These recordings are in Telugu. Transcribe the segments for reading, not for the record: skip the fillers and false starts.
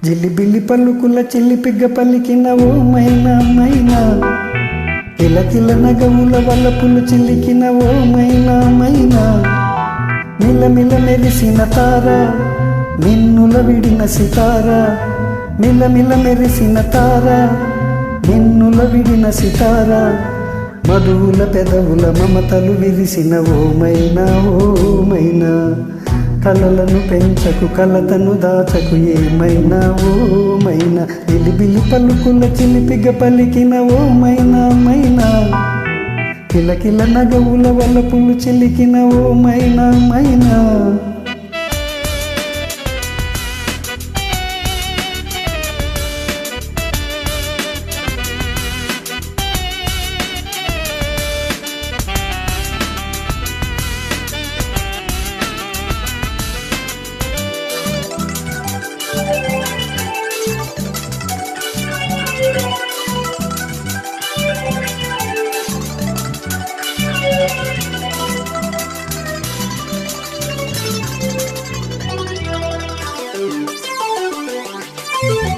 జిల్లిబిల్లి పలుకుల చిల్లిపిగ్గ పలికిన ఓ మైనా మైనా, కిలకిల నగముల వలపులు చిల్లికిన ఓ మైనా మైనా, మిలమిల మెరిసిన తార నిన్నుల విడిన సితార, మిలమిల మెరిసిన తార నిన్నుల విడిన సితార, మధువుల పెదవుల మమతలు విరిసిన ఓ మైనా ఓ మైనా, కలలను పెంచకు కలతను దాచకు ఏమైనా ఓ మైనా, జిలిబిలి పలుకుల చిలిపిగ పలికిన ఓ మైనా మైనా, కిలకిల నగవుల వలపులు చిలికిన ఓ మైనా మైనా.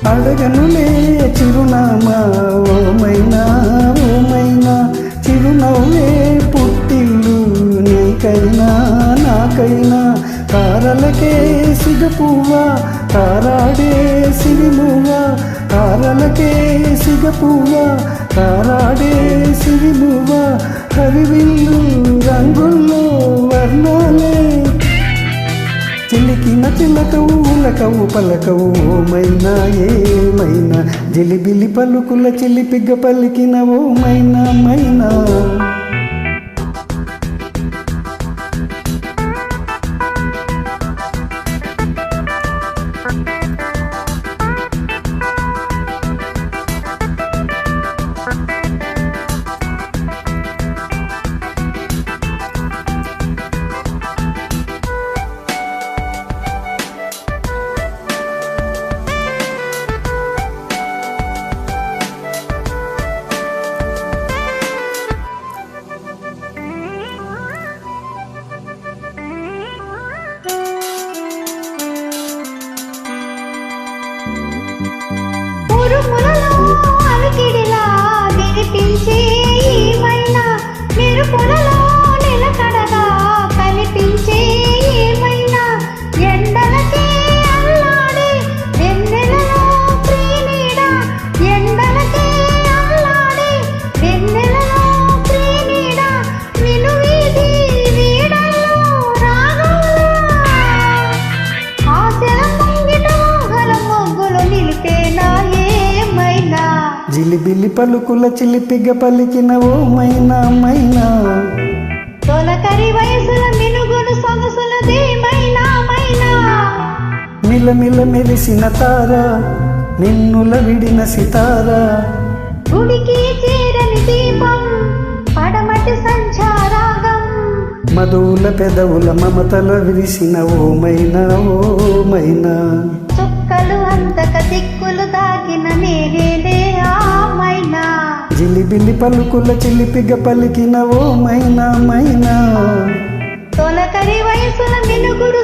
అడగనులే చిరునామా ఓ మైనా ఓ మైనా, చిరునవ్వే పుట్టిల్లు నీకైనా నాకైనా, తారలకే సిగపువ్వా తారాడే సిరిమువ్వా, తారలకే సిగపువ్వా తారాడే సిరిమువ్వా, హరివిల్లు రంగుల్లో వర్ణాలే చిలికిన చిలకవు ఉలకవు పలకవు ఓ మైనా ఏమైనా, జిలిబిలి పలుకుల చిలిపిగ్గ పలికిన ఓ మైనా మైనా. అలికిడిలా వినిపించే ఈ మైనా, మెరుపులలో నిలకడగా కనిపించే ఈ మైనా, ఎండలకే అల్లాడే వెన్నెలలో ప్రియనీడ, ఎండలకే అల్లాడే వెన్నెలలో ప్రియనీడ, నిన్ను వీధి వీడల్లో రాగంలో ఆశల ముంగిట మోహల మొగ్గులు నిలిపేనా ఏమైనా, జిలిబిలి పలుకుల చిలిపిగ పలికిన ఓ మైనా మైనా, తొలకరి వయసుల మినుగుడు సొగసులదే మైనా మైనా, మిలమిల మెరిసిన తార నిన్నుల విడిన సితార, గుడికి చేరని దీపం పడమటి సంచారాగం, మధువుల పెదవుల మమతల విరిసిన ఓ మైనా ఓ మైనా, చుక్కలు అంతక దిక్కులు దాగిన నేనే ఆ మైనా, జిలిబిలి పలుకుల చిలిపిగ పలికిన ఓ మైనా మైనా, తొలకరి వయసుల మినుగుడు